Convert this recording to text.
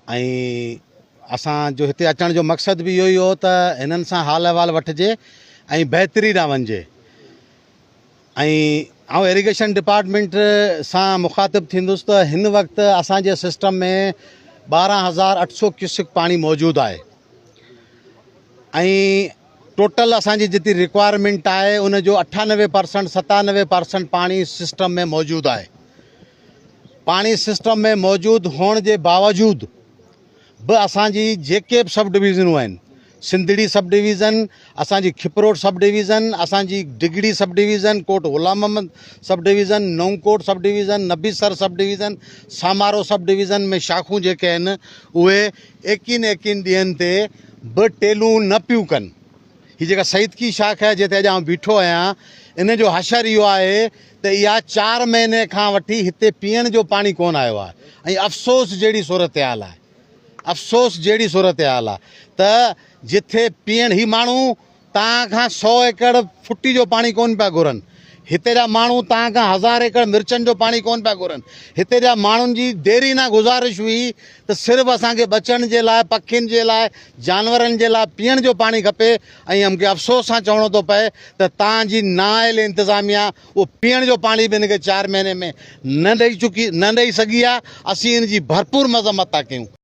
ऐं असांजो हिते अचण जो मक़सदु बि इहो ई हो त हिननि सां हाल अहिवाल वठिजे ऐं बहितरी न वञिजे। ऐं इरिगेशन डिपार्टमेंट सां मुखातिब थींदुसि त हिन वक़्तु असांजे सिस्टम में 12,800 क्यूसिक पाणी मौजूदु आहे ऐं टोटल असांजी जेतिरी रिक्वायरमेंट आहे उन जो 98% 97% पाणी सिस्टम में मौजूदु आहे। पाणी सिस्टम में मौजूदु हुअण जे बावजूदु बि असांजी जेके बि सब डिवीज़नूं आहिनि, सिंधड़ी सब डिवीज़न, असांजी खिपरोट सब डिवीज़न, असांजी डिगड़ी सब डिवीज़न, कोट ग़ुलाम Mohammad sub division, नौंकोट sub division, नबीसर sub division, सामारो sub division में शाखूं जेके आहिनि उहे एकिन ॾींहंनि ते बि टेलूं न पियूं कनि। हीअ जेका सईदकी शाख आहे जिते अॼु आउं बीठो आहियां, इन जो हशर इहो आहे त इहा 4 महीने खां वठी हिते पीअण जो पाणी कोन आयो आहे। ऐं अफ़सोस जहिड़ी सूरत हाल आहे, अफ़सोस जहिड़ी सूरत हाल आहे त जिथे पीअण ही माण्हू तव्हां खां 100 एकड़ फुटी जो पाणी कोन पिया घुरनि, हिते जा माण्हू तव्हां खां 1000 एकड़ मिर्चनि जो पाणी कोन पिया घुरनि। हिते जा माण्हुनि जी देरी न गुज़ारिश हुई त सिर्फ़ु असांखे बचण जे लाइ, पखियुनि जे लाइ, जानवरनि जे लाइ पीअण जो पाणी खपे। ऐं मूंखे अफ़सोस सां चवणो थो पए त तव्हांजी नाअहल इंतिज़ामिया उहो पीअण जो पाणी बि हिनखे 4 महीने में न ॾेई सघी आहे। असीं इन जी भरपूर मज़म्मत था कयूं।